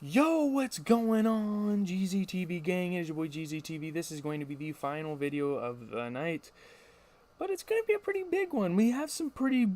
Yo, what's going on, GZTV gang? It is your boy GZTV. This is going to be the final video of the night, but it's going to be a pretty big one. We have some we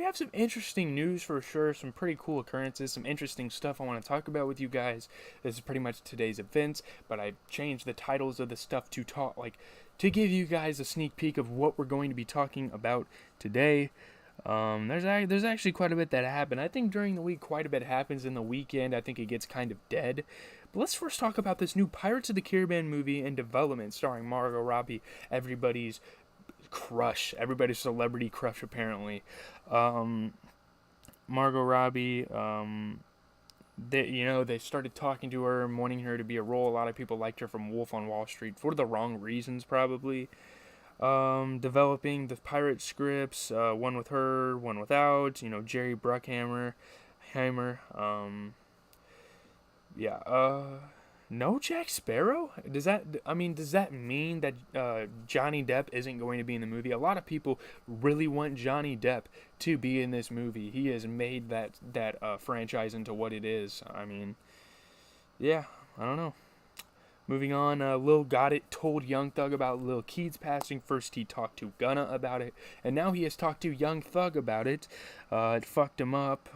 have some interesting news for sure, some pretty cool occurrences, some interesting stuff I want to talk about with you guys. This is pretty much today's events, but I changed the titles of the stuff to give you guys a sneak peek of what we're going to be talking about today. There's actually quite a bit that happened. I think during the week quite a bit happens. In the weekend I think it gets kind of dead. But let's first talk about this new Pirates of the Caribbean movie in development starring Margot Robbie, everybody's crush, everybody's celebrity crush apparently. Um, Margot Robbie, they started talking to her and wanting her to be a role. A lot of people liked her from Wolf on Wall Street for the wrong reasons probably. Developing the pirate scripts, one with her, one without, Jerry Bruckheimer, yeah, no Jack Sparrow? Does that mean that, Johnny Depp isn't going to be in the movie? A lot of people really want Johnny Depp to be in this movie. He has made that franchise into what it is. Yeah, I don't know. Moving on, Lil Gotit told Young Thug about Lil Keed's passing. First he talked to Gunna about it, and now he has talked to Young Thug about it. It fucked him up.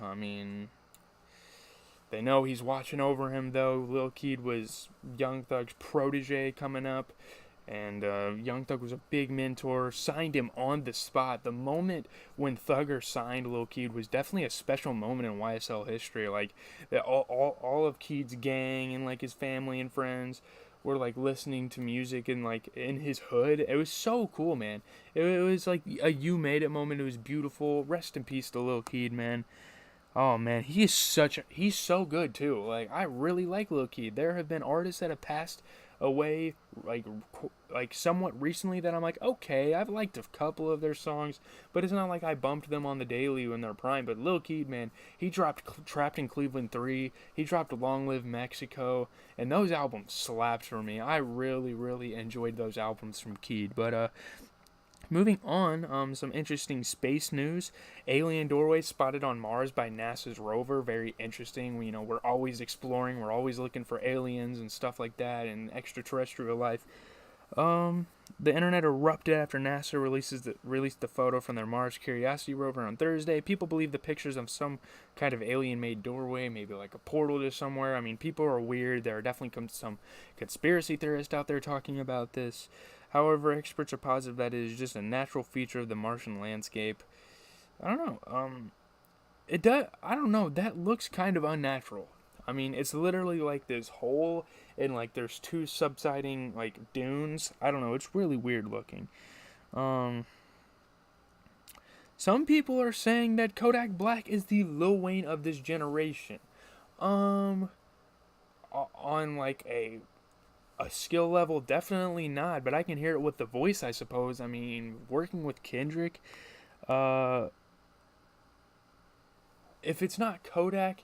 They know he's watching over him, though. Lil Keed was Young Thug's protege coming up, and Young Thug was a big mentor, signed him on the spot. The moment when Thugger signed Lil Keed was definitely a special moment in YSL history. Like, all of Keed's gang and, like, his family and friends were, like, listening to music and, like, in his hood. It was so cool, man. It was, like, a you made it moment. It was beautiful. Rest in peace to Lil Keed, man. Oh man, he's so good too. Like, I really like Lil Keed. There have been artists that have passed away like somewhat recently that I'm like, okay, I've liked a couple of their songs, but it's not like I bumped them on the daily in their prime. But Lil Keed, man, he dropped Trapped in Cleveland 3, he dropped Long Live Mexico, and those albums slapped for me. I really enjoyed those albums from Keed. But moving on, some interesting space news. Alien doorways spotted on Mars by NASA's rover. Very interesting. We're always exploring. We're always looking for aliens and stuff like that and extraterrestrial life. The internet erupted after NASA released the photo from their Mars Curiosity rover on Thursday. People believe the pictures of some kind of alien-made doorway, maybe like a portal to somewhere. People are weird. There are definitely some conspiracy theorists out there talking about this. However, experts are positive that it is just a natural feature of the Martian landscape. I don't know. It does. I don't know. That looks kind of unnatural. It's literally like this hole, and like there's two subsiding like dunes. I don't know. It's really weird looking. Some people are saying that Kodak Black is the Lil Wayne of this generation. On like a skill level, definitely not, but I can hear it with the voice, I suppose. Working with Kendrick, if it's not Kodak,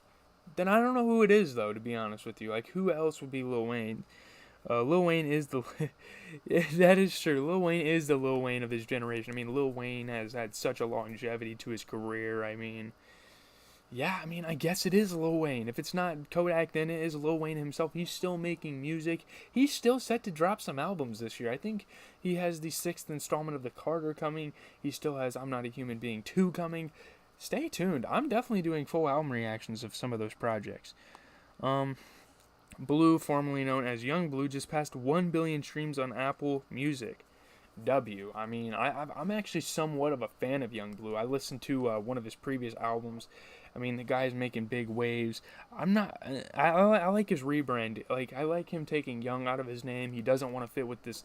then I don't know who it is, though, to be honest with you. Like, who else would be Lil Wayne? Lil Wayne is the that is true. Lil Wayne is the Lil Wayne of his generation. Lil Wayne has had such a longevity to his career. Yeah, I guess it is Lil Wayne. If it's not Kodak, then it is Lil Wayne himself. He's still making music. He's still set to drop some albums this year. I think he has the 6th installment of The Carter coming. He still has I'm Not a Human Being 2 coming. Stay tuned. I'm definitely doing full album reactions of some of those projects. Blue, formerly known as Young Blue, just passed 1 billion streams on Apple Music. I'm actually somewhat of a fan of Young Blue. I listened to one of his previous albums. The guy's making big waves. I like his rebrand. Like, I like him taking Young out of his name. He doesn't want to fit with the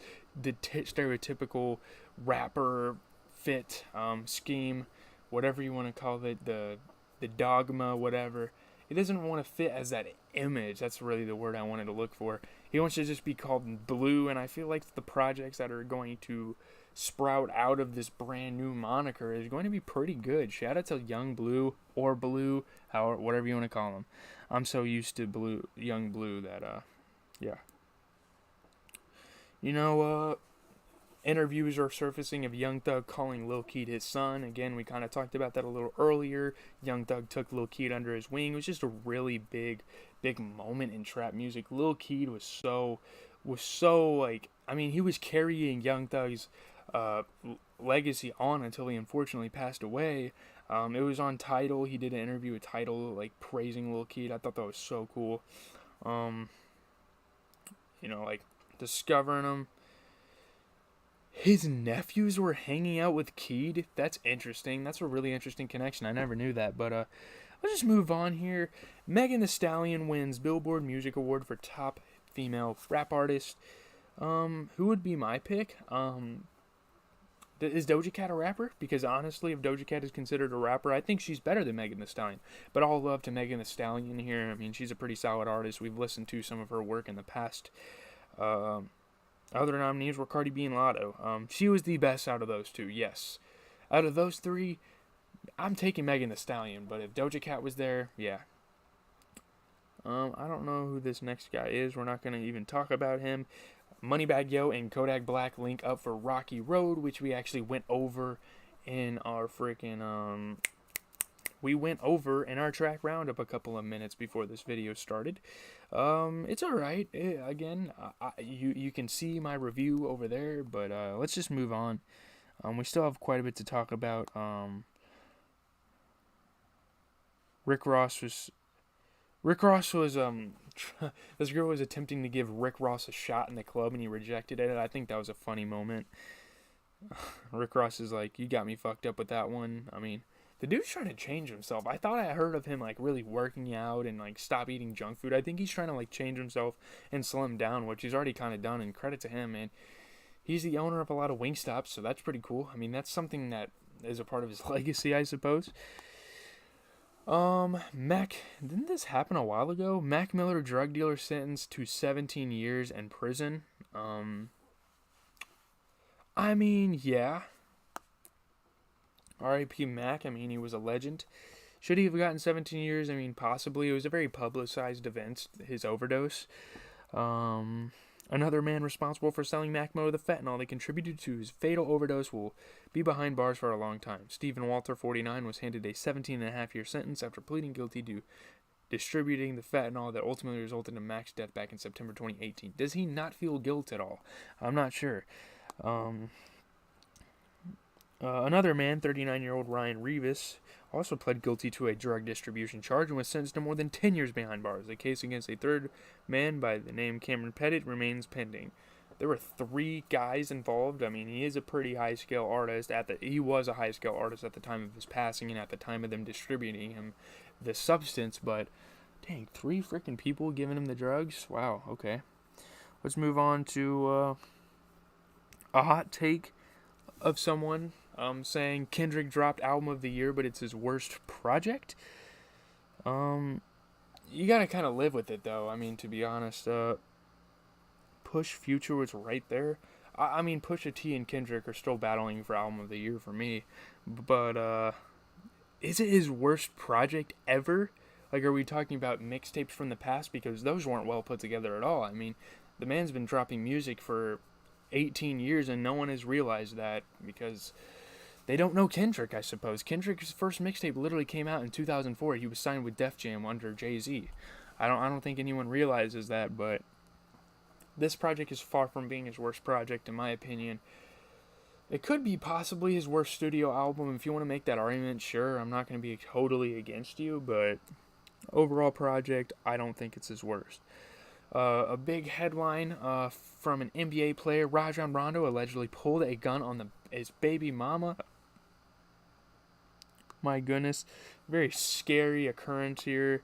stereotypical rapper fit scheme, whatever you want to call it, the dogma, whatever. He doesn't want to fit as that image. That's really the word I wanted to look for. He wants to just be called Blue, and I feel like the projects that are going to sprout out of this brand new moniker is going to be pretty good. Shout out to Young Blue or Blue, whatever you want to call him. I'm so used to Young Blue that yeah. Interviews are surfacing of Young Thug calling Lil Keed his son. Again, we kind of talked about that a little earlier. Young Thug took Lil Keed under his wing. It was just a really big moment in trap music. Lil Keed was so like, I mean, he was carrying Young Thug's legacy on until he unfortunately passed away. It was on Tidal. He did an interview with Tidal, like praising Lil Keed. I thought that was so cool. Like discovering him. His nephews were hanging out with Keed. That's interesting. That's a really interesting connection. I never knew that. But let's just move on here. Megan Thee Stallion wins Billboard Music Award for Top Female Rap Artist. Who would be my pick? Is Doja Cat a rapper? Because honestly, if Doja Cat is considered a rapper, I think she's better than Megan Thee Stallion. But all love to Megan Thee Stallion here. I mean, she's a pretty solid artist. We've listened to some of her work in the past. Other nominees were Cardi B and Lotto. She was the best out of those two, yes. Out of those three, I'm taking Megan Thee Stallion. But if Doja Cat was there, yeah. I don't know who this next guy is. We're not going to even talk about him. Moneybagg Yo and Kodak Black link up for Rocky Road, which we actually went over in our freaking track roundup a couple of minutes before this video started. It's alright. Again, you can see my review over there, but let's just move on. We still have quite a bit to talk about. Rick Ross was this girl was attempting to give Rick Ross a shot in the club and he rejected it. I think that was a funny moment. Rick Ross is like, you got me fucked up with that one. I mean, the dude's trying to change himself. I thought I heard of him like really working out and like stop eating junk food. I think he's trying to like change himself and slim down, which he's already kind of done, and credit to him, man. He's the owner of a lot of Wingstops, so that's pretty cool. I mean, that's something that is a part of his legacy, I suppose. Mac, didn't this happen a while ago? Mac Miller, drug dealer, sentenced to 17 years in prison. I mean, yeah. R.I.P. Mac, I mean, he was a legend. Should he have gotten 17 years? I mean, possibly. It was a very publicized event, his overdose. Another man responsible for selling Mac Miller the fentanyl that contributed to his fatal overdose will be behind bars for a long time. Stephen Walter, 49, was handed a 17-and-a-half-year sentence after pleading guilty to distributing the fentanyl that ultimately resulted in Mac's death back in September 2018. Does he not feel guilt at all? I'm not sure. Another man, 39-year-old Ryan Rivas, also pled guilty to a drug distribution charge and was sentenced to more than 10 years behind bars. The case against a third man by the name Cameron Pettit remains pending. There were 3 guys involved. I mean, he is a pretty high-scale artist. He was a high-scale artist at the time of his passing and at the time of them distributing him the substance. But, dang, 3 freaking people giving him the drugs? Wow, okay. Let's move on to a hot take of someone saying Kendrick dropped album of the year, but it's his worst project. You gotta kind of live with it, though. I mean, to be honest, Push Future was right there. I mean, Pusha T and Kendrick are still battling for album of the year for me, but is it his worst project ever? Like, are we talking about mixtapes from the past? Because those weren't well put together at all. I mean, the man's been dropping music for 18 years and no one has realized that because they don't know Kendrick, I suppose. Kendrick's first mixtape literally came out in 2004. He was signed with Def Jam under Jay-Z. I don't think anyone realizes that, but this project is far from being his worst project, in my opinion. It could be possibly his worst studio album. If you want to make that argument, sure. I'm not going to be totally against you, but overall project, I don't think it's his worst. A big headline from an NBA player, Rajon Rondo allegedly pulled a gun on his baby mama. My goodness, very scary occurrence here.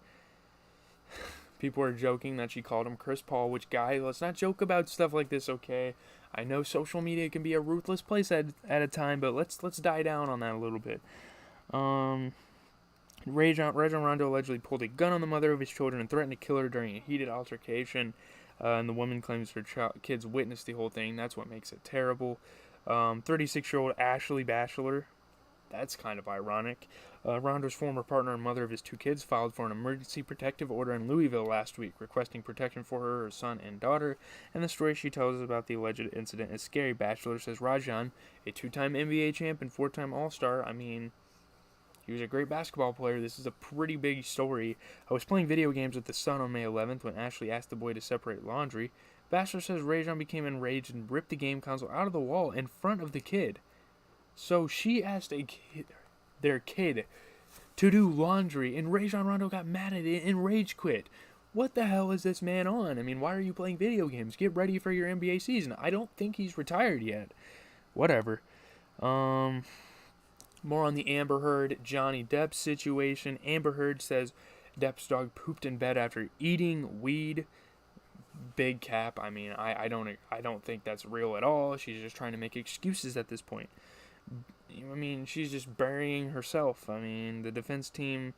People are joking that she called him Chris Paul, which, guys, let's not joke about stuff like this, okay? I know social media can be a ruthless place at a time, but let's die down on that a little bit. Rajon Rondo allegedly pulled a gun on the mother of his children and threatened to kill her during a heated altercation. And the woman claims her kids witnessed the whole thing. That's what makes it terrible. 36-year-old Ashley Batchelor. That's kind of ironic. Rondo's former partner and mother of his 2 kids filed for an emergency protective order in Louisville last week, requesting protection for her son, and daughter. And the story she tells about the alleged incident is scary. Bachelor says Rajon, a 2-time NBA champ and 4-time All-Star, he was a great basketball player. This is a pretty big story. I was playing video games with the son on May 11th when Ashley asked the boy to separate laundry. Bachelor says Rajon became enraged and ripped the game console out of the wall in front of the kid. So she asked their kid to do laundry, and Rajon Rondo got mad at it and rage quit. What the hell is this man on? Why are you playing video games? Get ready for your NBA season. I don't think he's retired yet. Whatever. More on the Amber Heard Johnny Depp situation. Amber Heard says Depp's dog pooped in bed after eating weed. Big cap. I don't think that's real at all. She's just trying to make excuses at this point. She's just burying herself. The defense team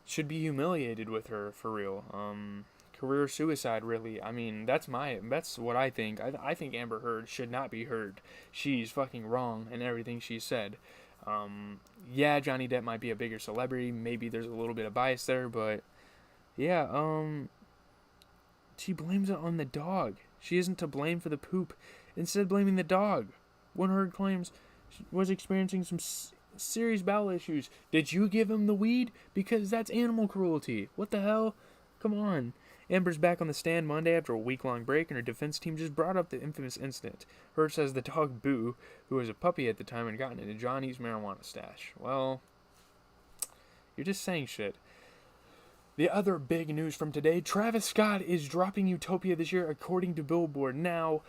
should be humiliated with her, for real. Career suicide, really. That's what I think. I think Amber Heard should not be heard. She's fucking wrong in everything she said. Yeah, Johnny Depp might be a bigger celebrity. Maybe there's a little bit of bias there, but yeah, she blames it on the dog. She isn't to blame for the poop, instead blaming the dog. When Heard claims she was experiencing some serious bowel issues. Did you give him the weed? Because that's animal cruelty. What the hell? Come on. Amber's back on the stand Monday after a week-long break, and her defense team just brought up the infamous incident. Heard says the dog Boo, who was a puppy at the time, had gotten into Johnny's marijuana stash. Well, you're just saying shit. The other big news from today, Travis Scott is dropping UTOPIA this year according to Billboard. Now,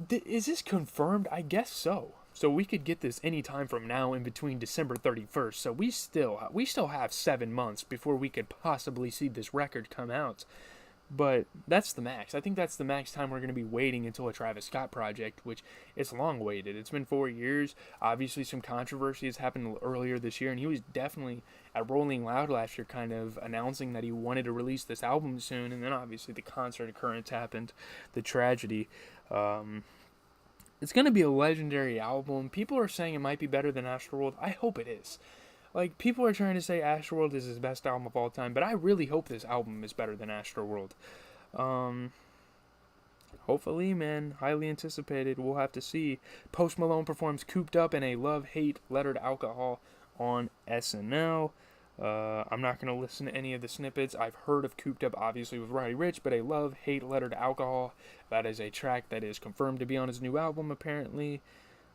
is this confirmed? I guess so. So we could get this any time from now in between December 31st. So we still have 7 months before we could possibly see this record come out. But that's the max. I think that's the max time we're going to be waiting until a Travis Scott project, which it's long waited. It's been 4 years. Obviously, some controversy has happened earlier this year, and he was definitely at Rolling Loud last year kind of announcing that he wanted to release this album soon, and then obviously the concert occurrence happened, the tragedy. It's going to be a legendary album. People are saying it might be better than Astroworld. I hope it is. People are trying to say Astroworld is his best album of all time, but I really hope this album is better than Astroworld. Hopefully, man. Highly anticipated. We'll have to see. Post Malone performs Cooped Up in a love-hate letter to alcohol on SNL. I'm not going to listen to any of the snippets. I've heard of Cooped Up, obviously, with Roddy Ricch, but a love-hate letter to alcohol. That is a track that is confirmed to be on his new album, apparently.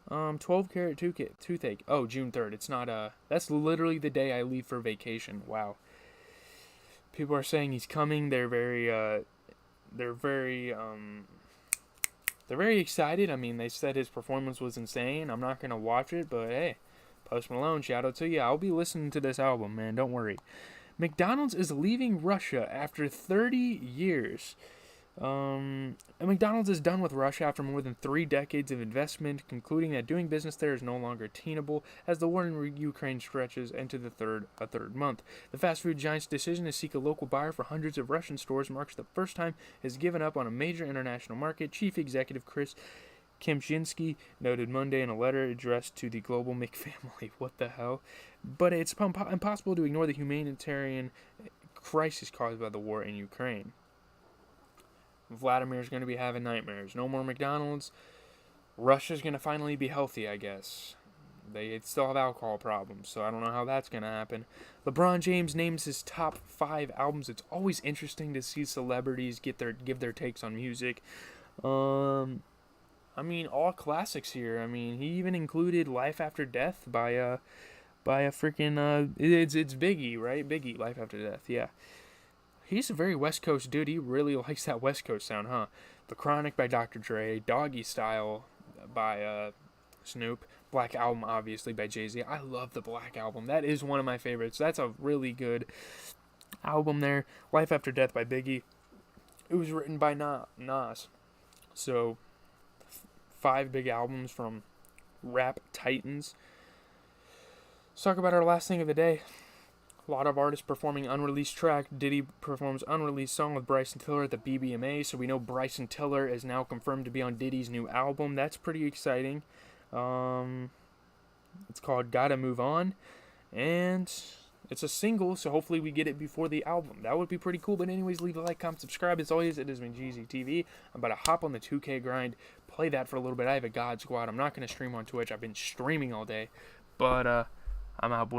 12 Carat Toothache. Oh, June 3rd. It's not, that's literally the day I leave for vacation. Wow. People are saying he's coming. They're very excited. They said his performance was insane. I'm not going to watch it, but hey. Post Malone, shout out to you. I'll be listening to this album, man. Don't worry. McDonald's is leaving Russia after 30 years. McDonald's is done with Russia after more than 3 decades of investment, concluding that doing business there is no longer attainable as the war in Ukraine stretches into the third month. The fast food giant's decision to seek a local buyer for hundreds of Russian stores marks the first time it has given up on a major international market. Chief Executive Chris Kempczynski noted Monday in a letter addressed to the global McFamily. What the hell? But it's impossible to ignore the humanitarian crisis caused by the war in Ukraine. Vladimir's going to be having nightmares. No more McDonald's. Russia's going to finally be healthy, I guess. They still have alcohol problems, so I don't know how that's going to happen. LeBron James names his top 5 albums. It's always interesting to see celebrities give their takes on music. All classics here. He even included Life After Death by a freaking, it's Biggie, right? Biggie, Life After Death, yeah. He's a very West Coast dude. He really likes that West Coast sound, huh? The Chronic by Dr. Dre, Doggy Style by Snoop, Black Album, obviously, by Jay-Z. I love the Black Album. That is one of my favorites. That's a really good album there. Life After Death by Biggie. It was written by Nas. So 5 big albums from rap titans. Let's talk about our last thing of the day. A lot of artists performing unreleased track. Diddy performs unreleased song with Bryson Tiller at the BBMA, so we know Bryson Tiller is now confirmed to be on Diddy's new album. That's pretty exciting. It's called Gotta Move On, and it's a single, so hopefully we get it before the album. That would be pretty cool. But anyways, leave a like, comment, subscribe. As always, it has been GZ TV. I'm about to hop on the 2K grind, play that for a little bit. I have a God Squad. I'm not going to stream on Twitch. I've been streaming all day. But I'm out, boys.